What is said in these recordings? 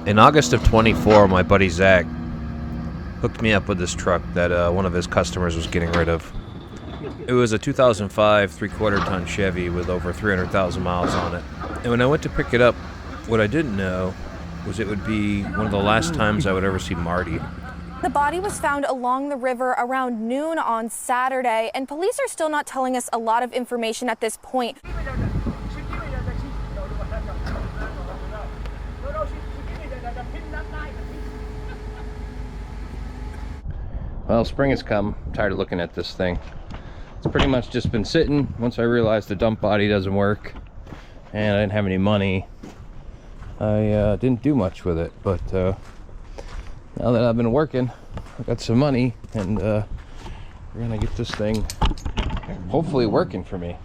In August of 24, my buddy Zach hooked me up with this truck that one of his customers was getting rid of. It was a 2005 3/4 ton Chevy with over 300,000 miles on it. And when I went to pick it up, what I didn't know was it would be one of the last times I would ever see Marty. The body was found along the river around noon on Saturday, and police are still not telling us a lot of information at this point. Well, spring has come. I'm tired of looking at this thing. It's pretty much just been sitting. Once I realized the dump body doesn't work and I didn't have any money, I didn't do much with it. But now that I've been working, I got some money, and we're gonna get this thing hopefully working for me.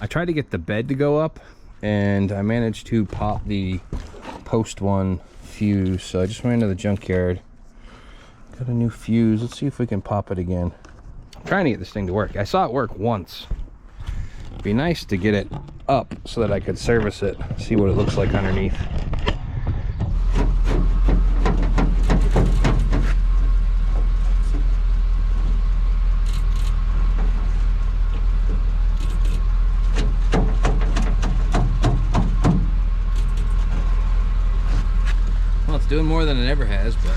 I tried to get the bed to go up, and I managed to pop the post one fuse. So I just went into the junkyard, got a new fuse. Let's see if we can pop it again. I'm trying to get this thing to work. I saw it work once. It'd be nice to get it up so that I could service it, see what it looks like underneath. Doing more than it ever has, but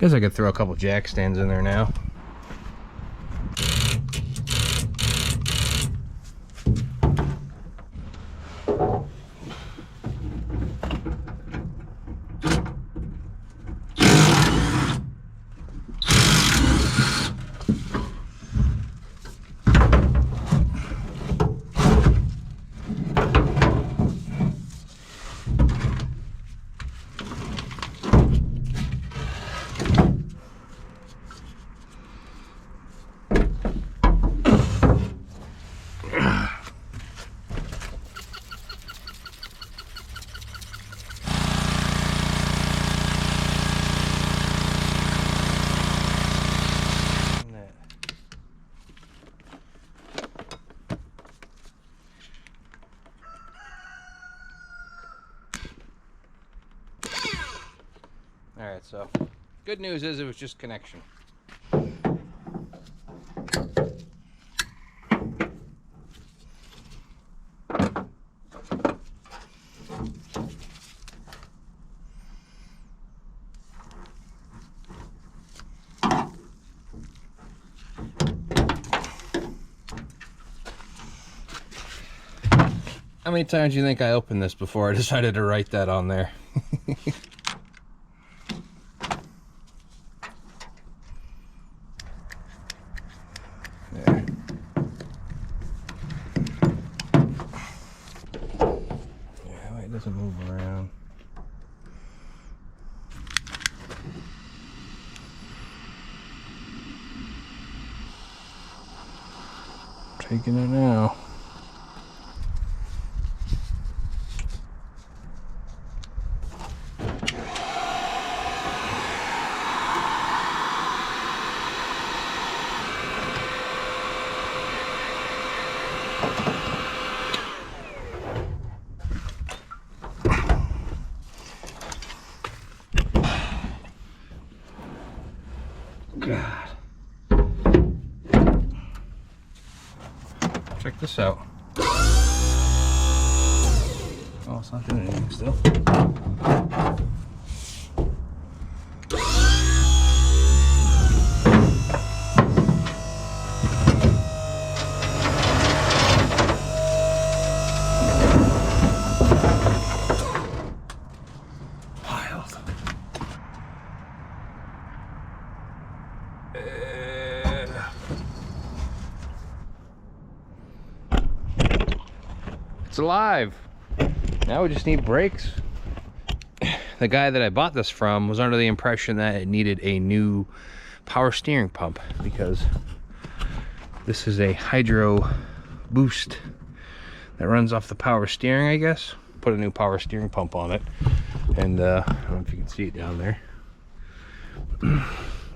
guess I could throw a couple jack stands in there now. Alright, so good news is it was just connection. How many times do you think I opened this before I decided to write that on there? There. Yeah, it doesn't move around. Taking it now. this out. Oh, it's not doing anything still. It's alive. Now we just need brakes. The guy that I bought this from was under the impression that it needed a new power steering pump because this is a hydro boost that runs off the power steering, I guess. Put a new power steering pump on it, and I don't know if you can see it down there.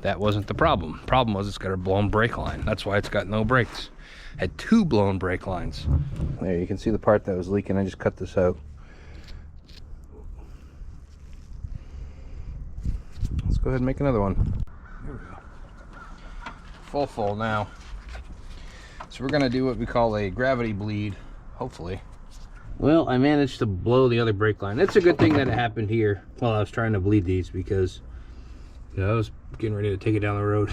That wasn't the problem. Problem was it's got a blown brake line. That's why it's got no brakes. Had 2 blown brake lines. There, you can see the part that was leaking. I just cut this out. Let's go ahead and make another one. Here we go. Full now. So we're gonna do what we call a gravity bleed, hopefully. Well, I managed to blow the other brake line. It's a good thing that it happened here while I was trying to bleed these, because you know, I was getting ready to take it down the road.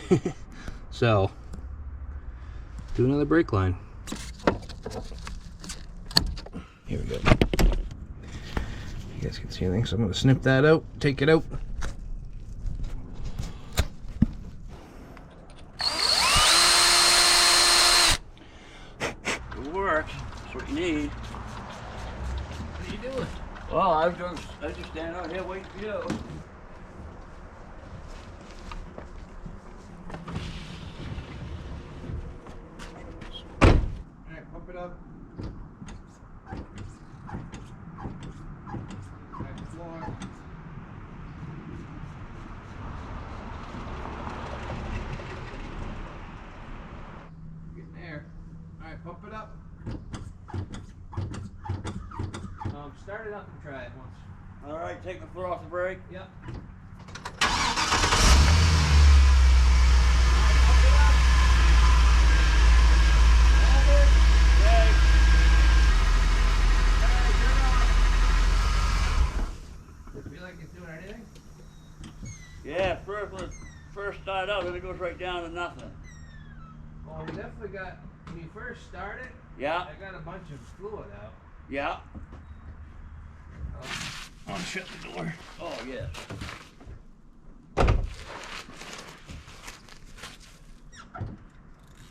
So, do another brake line. Here we go. You guys can see anything, so I'm going to snip that out, take it out. It works. That's what you need. What are you doing? Well, I was just standing out here waiting for you. Pump it up. Back to the floor. Getting there. Alright, pump it up. Start it up and try it once. All right, take the foot off the brake. Yep. Yeah, when it first started out, then it goes right down to nothing. Well, we definitely got, when you first started, Yeah. I got a bunch of fluid out. Yeah. I'll shut the door. Oh, yes.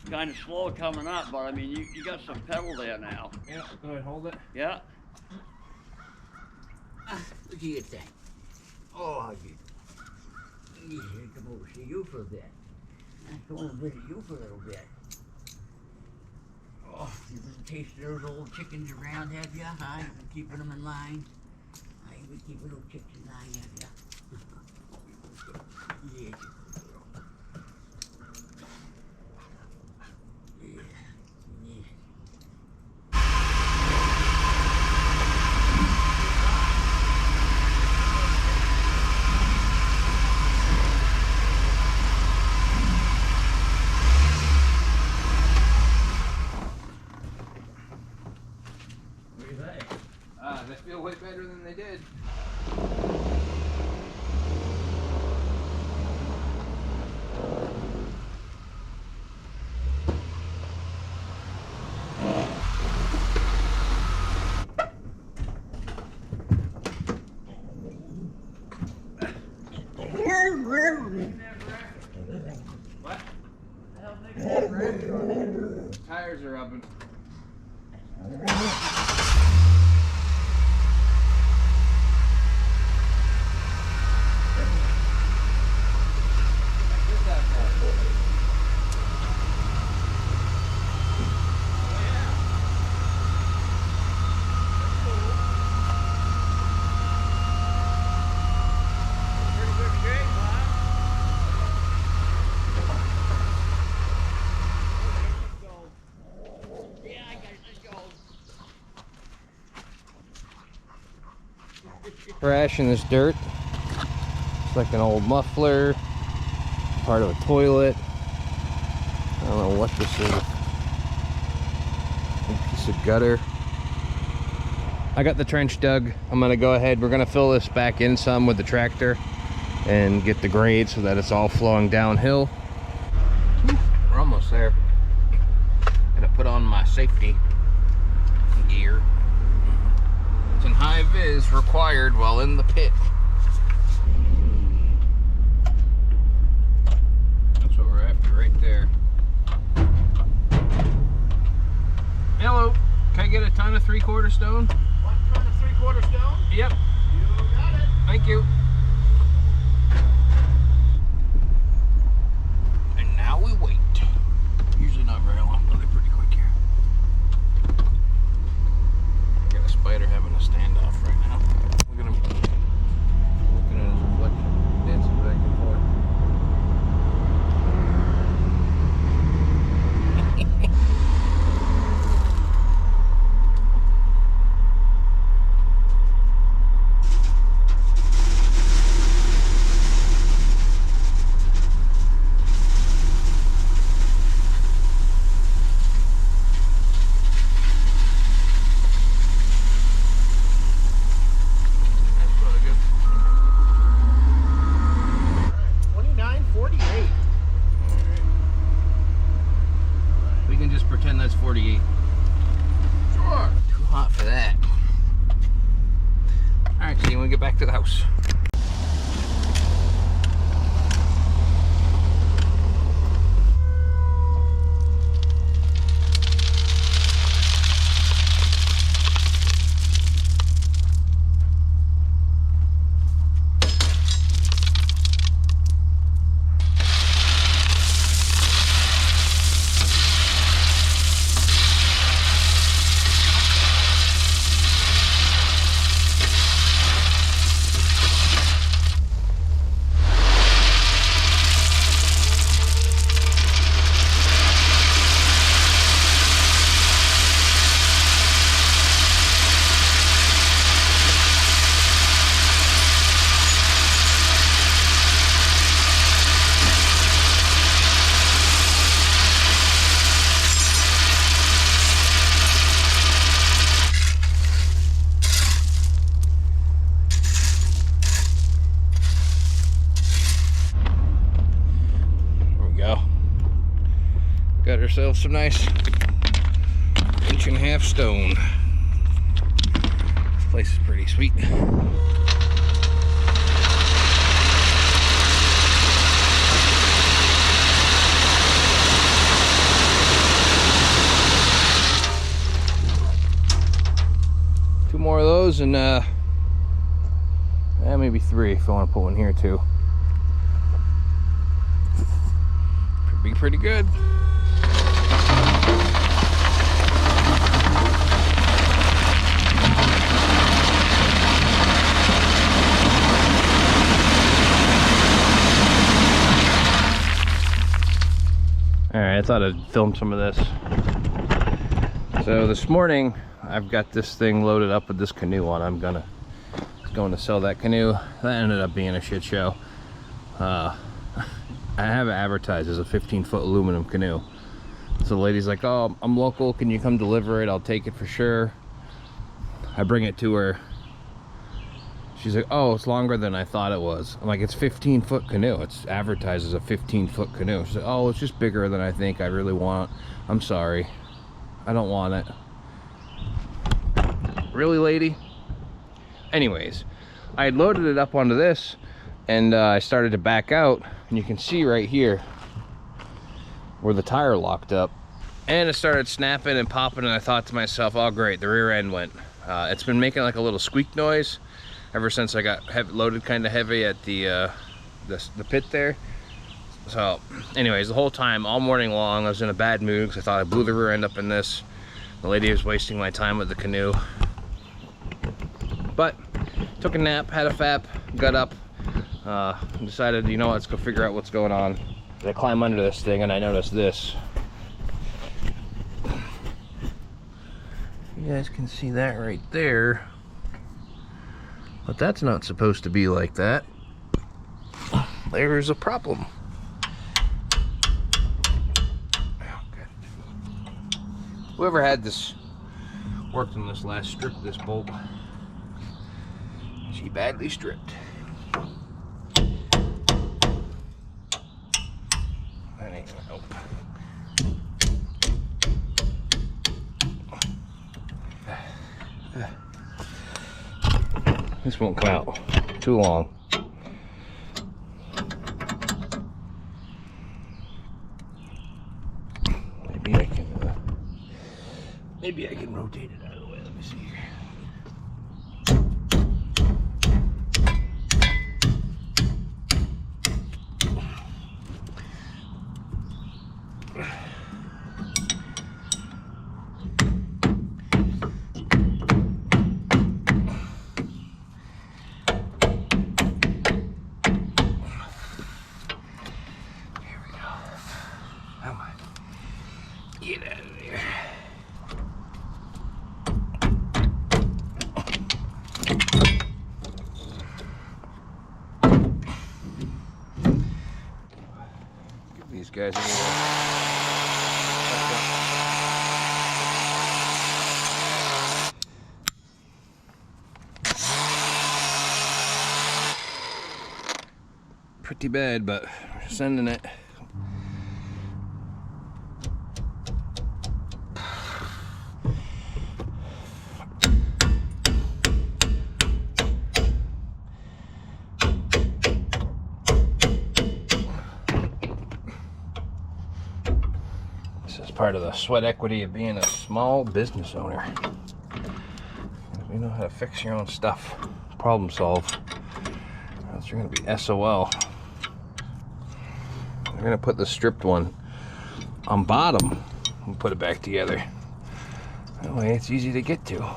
Kind of slow coming up, but I mean, you got some pedal there now. Yeah, go ahead, hold it. Yeah. What do you think? Oh, you come over see you for a bit. I come over and visit you for a little bit. Oh, you've been tasting those old chickens around, have you? Huh? You've been keeping them in line? You've been keeping those chicks in line, have you? Yeah. They feel way better than they did. What? Tires are rubbing. Trash in this dirt. It's like an old muffler, part of a toilet. I don't know what this is. That's the gutter. I got the trench dug. I'm gonna go ahead, we're gonna fill this back in some with the tractor and get the grade so that it's all flowing downhill. We're almost there. Gotta put on my safety gear. It's in high vis required while in the pit. That's what we're after right there. Hello, can I get a ton of 3/4 stone? 1 ton of 3/4 stone? Yep. You got it. Thank you. And now we wait. Usually not very long, but they're pretty quick here. Got a spider having a standoff right now. Look at him. Looking at his reflection, dancing back and forth. Pretend that's 48. Sure. Too hot for that. Alright, see you when we get back to the house. Got ourselves some nice 1.5 stone. This place is pretty sweet. Two more of those and maybe 3 if I want to put one here too. Could be pretty good. Alright, I thought I'd film some of this. So this morning, I've got this thing loaded up with this canoe on. I'm going to sell that canoe. That ended up being a shit show. I have it advertised as a 15-foot aluminum canoe. So the lady's like, oh, I'm local, can you come deliver it? I'll take it for sure. I bring it to her. She's like, oh, it's longer than I thought it was. I'm like, it's 15-foot canoe. It's advertised as a 15-foot canoe. She's like, oh, it's just bigger than I think I really want. I'm sorry. I don't want it. Really, lady? Anyways, I had loaded it up onto this, and I started to back out, and you can see right here where the tire locked up. And it started snapping and popping, and I thought to myself, oh, great, the rear end went. It's been making like a little squeak noise ever since I got loaded kind of heavy at the pit there. So anyways, the whole time, all morning long, I was in a bad mood because I thought I blew the rear end up in this. The lady was wasting my time with the canoe. But took a nap, had a fap, got up, decided, you know what, let's go figure out what's going on. I climb under this thing and I noticed this. You guys can see that right there. But that's not supposed to be like that. There's a problem. Whoever had this Worked on this last strip, this bolt. She badly stripped. That ain't gonna help. This won't come out. Too long. Maybe I can rotate it out of the way. Let me see here. Here we go. Come on. Get out of there. These guys are pretty bad, but we're sending it. Part of the sweat equity of being a small business owner. You know how to fix your own stuff, problem solve. Else you're gonna be SOL. We're gonna put the stripped one on bottom and put it back together. That way it's easy to get to.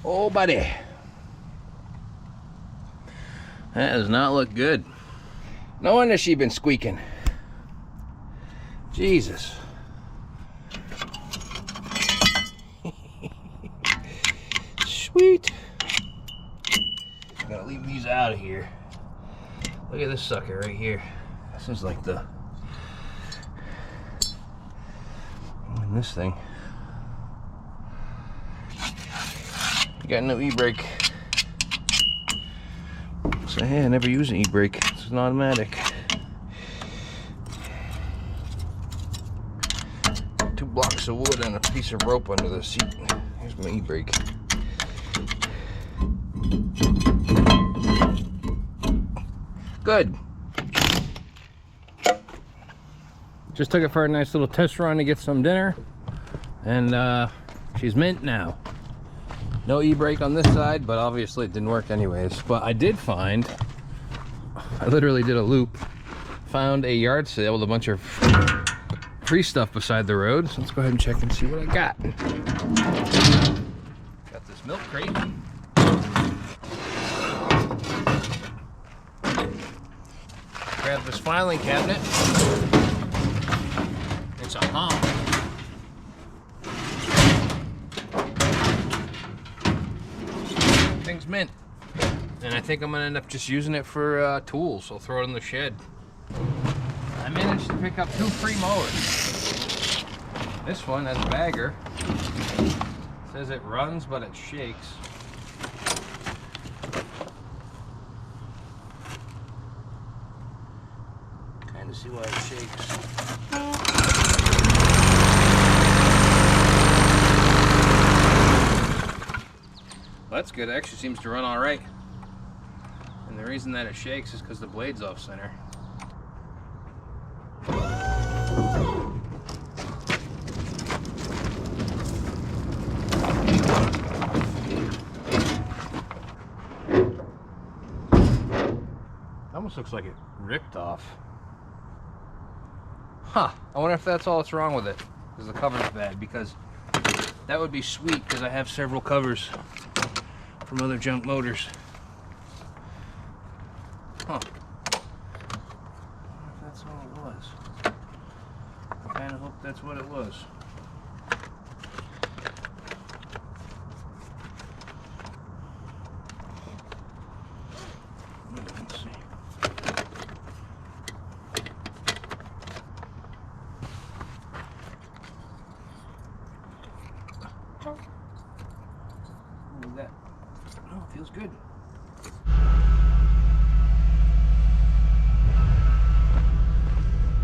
Oh, buddy. That does not look good. No wonder she's been squeaking. Jesus. Sweet. Gotta leave these out of here. Look at this sucker right here. This is like the... And this thing. Got no e-brake. So hey, I never use an e-brake. It's an automatic. 2 blocks of wood and a piece of rope under the seat. Here's my e-brake. Good. Just took it for a nice little test run to get some dinner, and she's mint now. No e-brake on this side, but obviously it didn't work anyways. But I did find, I literally did a loop, found a yard sale with a bunch of free stuff beside the road. So let's go ahead and check and see what I got. Got this milk crate. Grab this filing cabinet. It's a hum. Thing's mint, and I think I'm gonna end up just using it for tools. I'll throw it in the shed. I managed to pick up 2 free mowers. This one has a bagger. It says it runs, but it shakes. Kind of see why it shakes. Well, that's good. It actually seems to run all right. And the reason that it shakes is because the blade's off center. Almost looks like it ripped off. Huh. I wonder if that's all that's wrong with it. Because the cover's bad. Because that would be sweet, because I have several covers from other junk motors. Huh. I wonder if that's all it was. kind of hope that's what it was. Let's see. What was that? Oh, it feels good.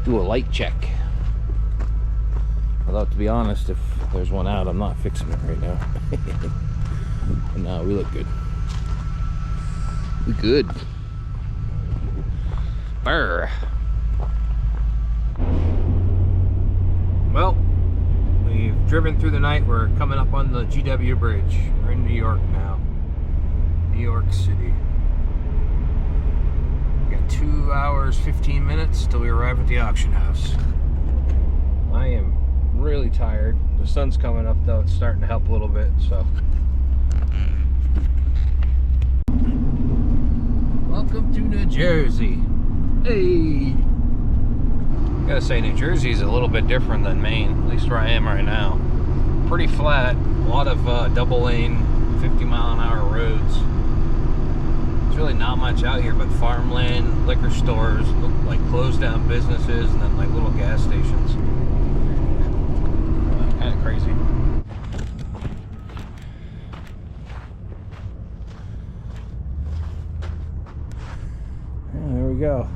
Do a light check. Although, to be honest, if there's one out, I'm not fixing it right now. But no, we look good. We good. Brr. Well, we've driven through the night. We're coming up on the GW Bridge. We're in New York now. New York City. We got 2 hours, 15 minutes till we arrive at the auction house. I am really tired. The sun's coming up though. It's starting to help a little bit, so. Welcome to New Jersey. Hey! Gotta say, New Jersey is a little bit different than Maine, at least where I am right now. Pretty flat, a lot of double lane, 50-mile-an-hour roads. There's really not much out here but farmland, liquor stores, like closed down businesses, and then like little gas stations. Kind of crazy. Yeah, there we go.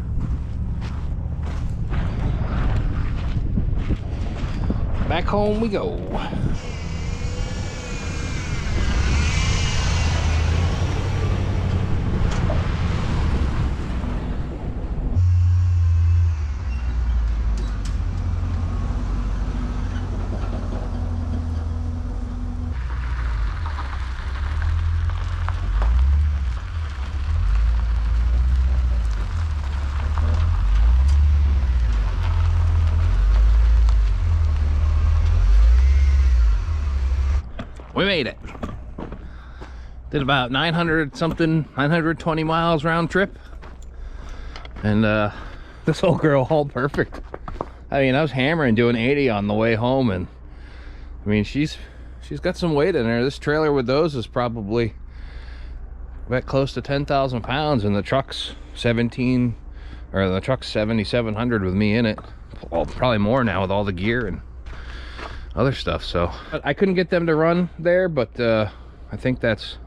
Back home we go. We made it. Did about 920 miles round trip. And this old girl hauled perfect. I mean, I was hammering doing 80 on the way home, and I mean, she's got some weight in there. This trailer with those is probably about close to 10,000 pounds, and the truck's 7,700 with me in it. Well, probably more now with all the gear and other stuff. So I couldn't get them to run there, but I think that's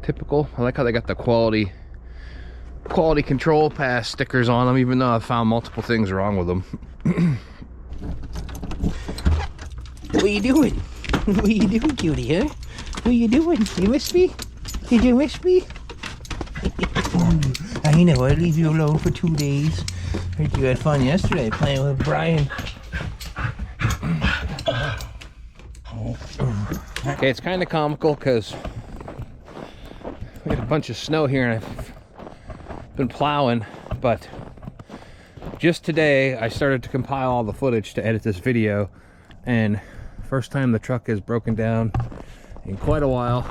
typical. I like how they got the quality control pass stickers on them, even though I've found multiple things wrong with them. What are you doing? What are you doing, cutie, huh? What are you doing? You miss me? Did you miss me? I know, I leave you alone for 2 days. Heard you had fun yesterday playing with Brian. Okay, it's kind of comical because we got a bunch of snow here and I've been plowing, but just today I started to compile all the footage to edit this video, and first time the truck is broken down in quite a while.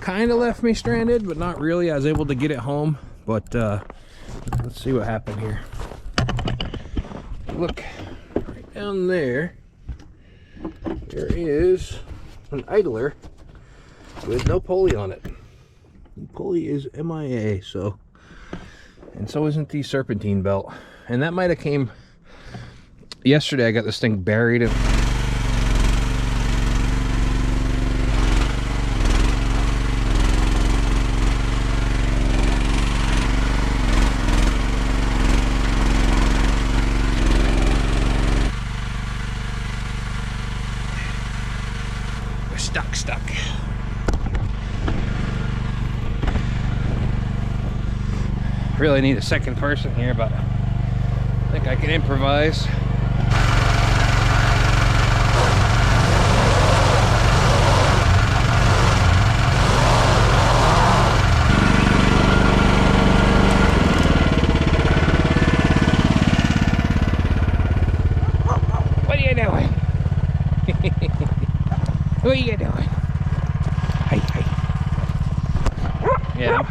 Kind of left me stranded, but not really. I was able to get it home, but let's see what happened here. Look right down there. There is an idler with no pulley on it. The pulley is MIA, so, and so isn't the serpentine belt. And that might have came yesterday. I got this thing buried in stuck. Really need a second person here, but I think I can improvise. What are you doing? What are you doing? Hey. Yeah,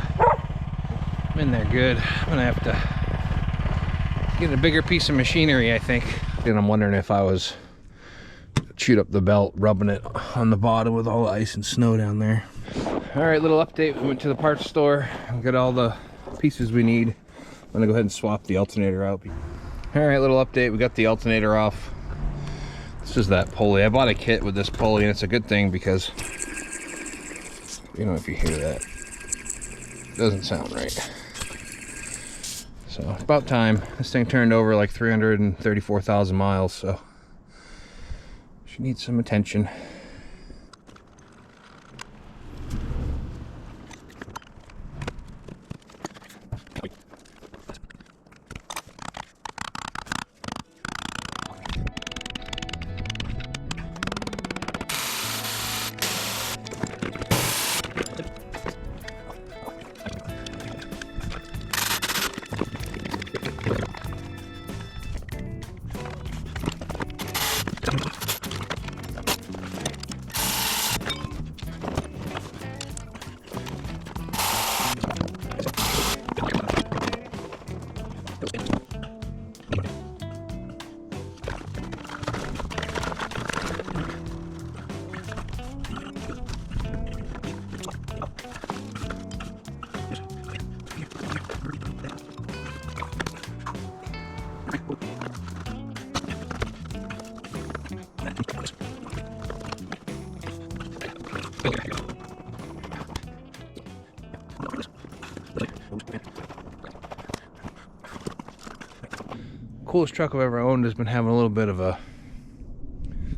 I'm in there good. I'm gonna have to get a bigger piece of machinery, I think. And I'm wondering if I was chewed up the belt, rubbing it on the bottom with all the ice and snow down there. All right, little update. We went to the parts store and got all the pieces we need. I'm gonna go ahead and swap the alternator out. All right, little update. We got the alternator off. This is that pulley. I bought a kit with this pulley, and it's a good thing because, you know, if you hear that, it doesn't sound right. So about time. This thing turned over like 334,000 miles, so she needs some attention. Coolest truck I've ever owned has been having a little bit of a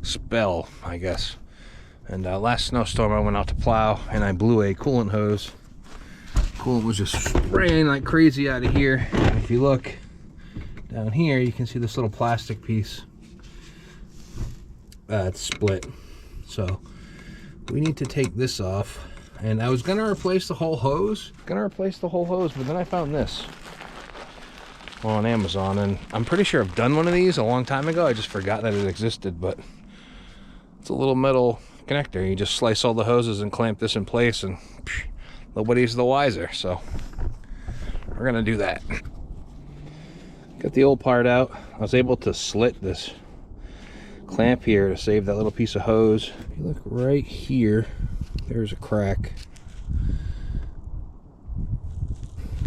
spell, I guess. And last snowstorm I went out to plow and I blew a coolant hose. Coolant was just spraying like crazy out of here. And if you look down here, you can see this little plastic piece. It's split. So we need to take this off. And I was gonna replace the whole hose. But then I found this on Amazon, and I'm pretty sure I've done one of these a long time ago. I just forgot that it existed, but it's a little metal connector. You just slice all the hoses and clamp this in place, and nobody's the wiser. So we're gonna do that. Got the old part out. I was able to slit this clamp here to save that little piece of hose. If you look right here, there's a crack,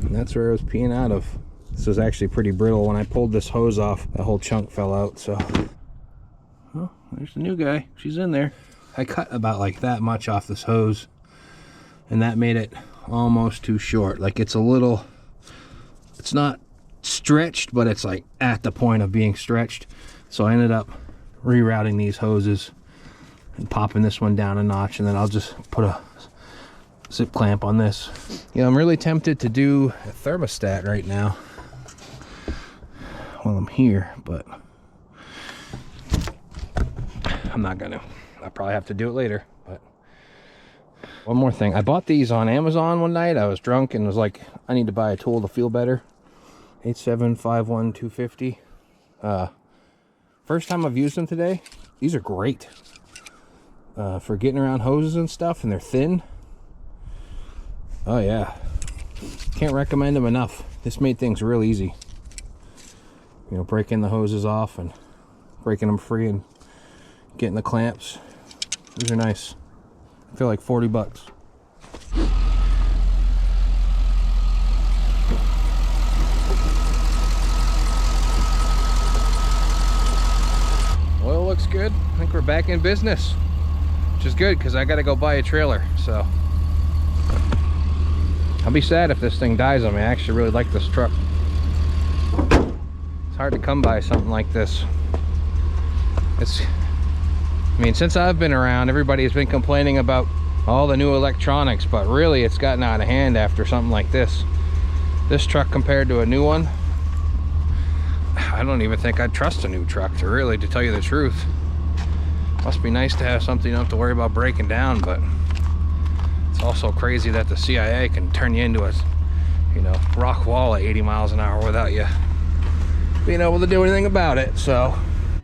and that's where it was peeing out of. This is actually pretty brittle. When I pulled this hose off, that whole chunk fell out. So, well, there's the new guy. She's in there. I cut about like that much off this hose, and that made it almost too short. Like it's a little, it's not stretched, but it's like at the point of being stretched. So I ended up rerouting these hoses and popping this one down a notch, and then I'll just put a zip clamp on this. Yeah, I'm really tempted to do a thermostat right now while I'm here, but I'm not gonna. I'll probably have to do it later. But one more thing, I bought these on Amazon one night. I was drunk and was like, I need to buy a tool to feel better. 8751250. First time I've used them today. These are great for getting around hoses and stuff, and they're thin. Oh yeah, can't recommend them enough. This made things real easy. You know, breaking the hoses off and breaking them free and getting the clamps. These are nice. I feel like 40 bucks. Oil looks good. I think we're back in business, which is good because I got to go buy a trailer. So I'll be sad if this thing dies on me. I actually really like this truck. It's hard to come by something like this. I mean, since I've been around, everybody's been complaining about all the new electronics, but really it's gotten out of hand after something like this. This truck compared to a new one, I don't even think I'd trust a new truck, to tell you the truth. Must be nice to have something you don't have to worry about breaking down, but it's also crazy that the CIA can turn you into a, you know, rock wall at 80 miles an hour without you being able to do anything about it. So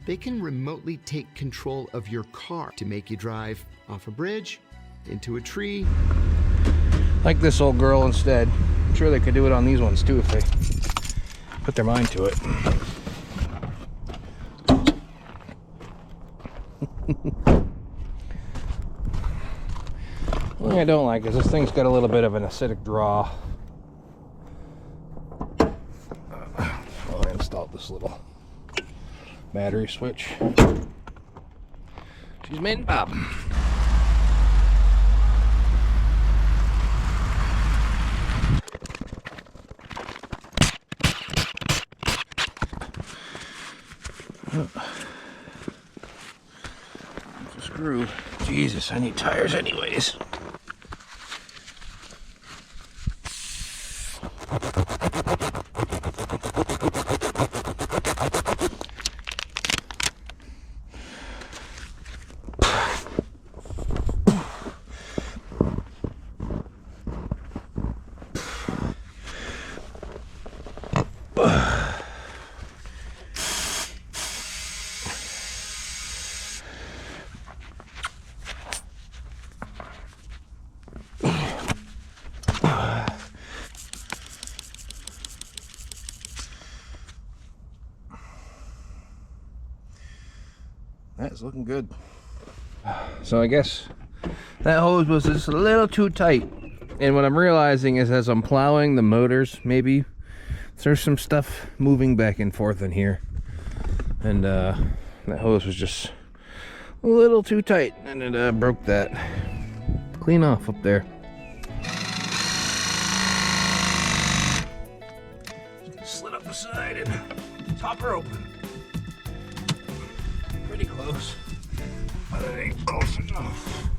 they can remotely take control of your car to make you drive off a bridge, into a tree. Like this old girl instead. I'm sure they could do it on these ones too if they put their mind to it. One thing I don't like is this thing's got a little bit of an acidic draw. I'll install this little battery switch. She's made in pop. Screw. Jesus, I need tires anyways. That's looking good. So I guess that hose was just a little too tight. And what I'm realizing is as I'm plowing the motors, maybe there's some stuff moving back and forth in here. And that hose was just a little too tight and it broke that. Clean off up there. Slid up the side and top her open. Pretty close, but it ain't close enough.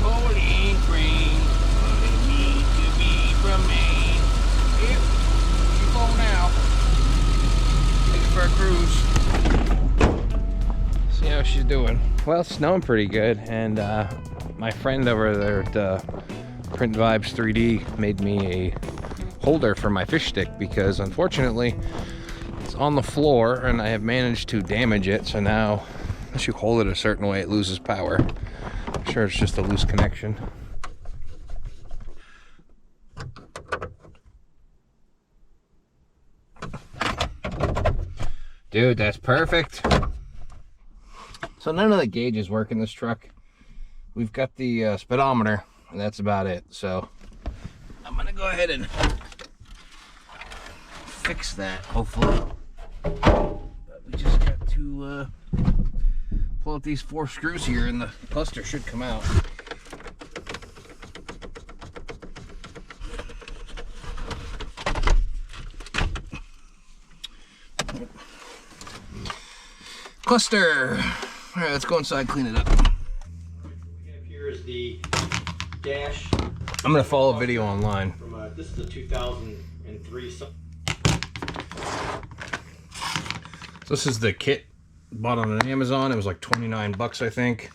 Bowling green, what it means to be from Maine. Yep, she's going now. Take it for a cruise. See how she's doing. Well, it's snowing pretty good, and my friend over there at Print Vibes 3D made me a holder for my fish stick because unfortunately it's on the floor and I have managed to damage it. So now, unless you hold it a certain way, it loses power. I'm sure it's just a loose connection. Dude, that's perfect. So none of the gauges work in this truck. We've got the speedometer, and that's about it. So I'm gonna go ahead and fix that, hopefully. But we just got to pull out these 4 screws here, and the cluster should come out. Cluster! All right, let's go inside, clean it up. Here is the dash. I'm gonna follow a video online. From this is a 2003. So this is the kit bought on Amazon. It was like 29 bucks, I think.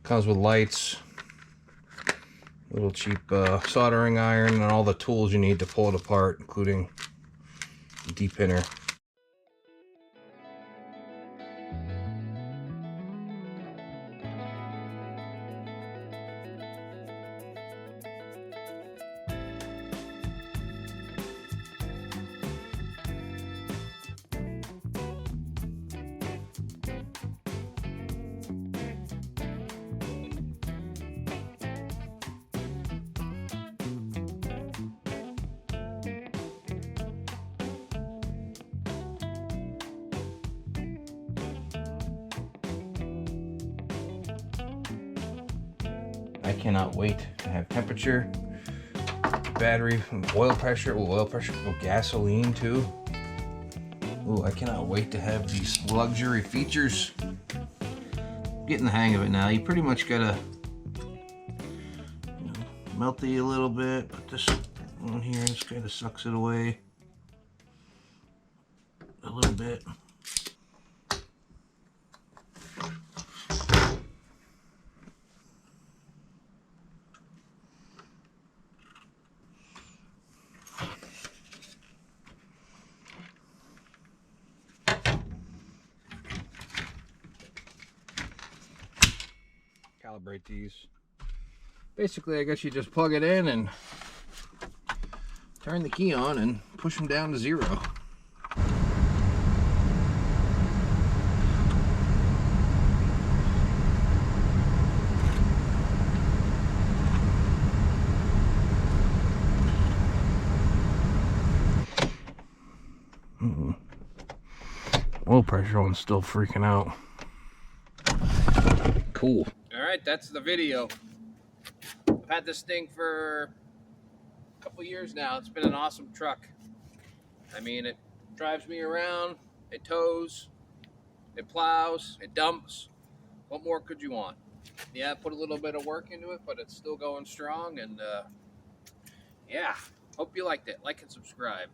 Comes with lights, little cheap soldering iron, and all the tools you need to pull it apart, including the D-pinner. I cannot wait to have temperature, battery, oil pressure, gasoline too. Ooh, I cannot wait to have these luxury features. Getting the hang of it now. You pretty much gotta melt it a little bit, put this on here and just kind of sucks it away a little bit. Calibrate these. basically, I guess you just plug it in and turn the key on and push them down to 0. Oil pressure one's still freaking out. Cool. Alright, that's the video. I've had this thing for a couple years now. It's been an awesome truck. I mean, it drives me around, it tows, it plows, it dumps. What more could you want? Yeah, I put a little bit of work into it, but it's still going strong. And yeah, hope you liked it. Like and subscribe.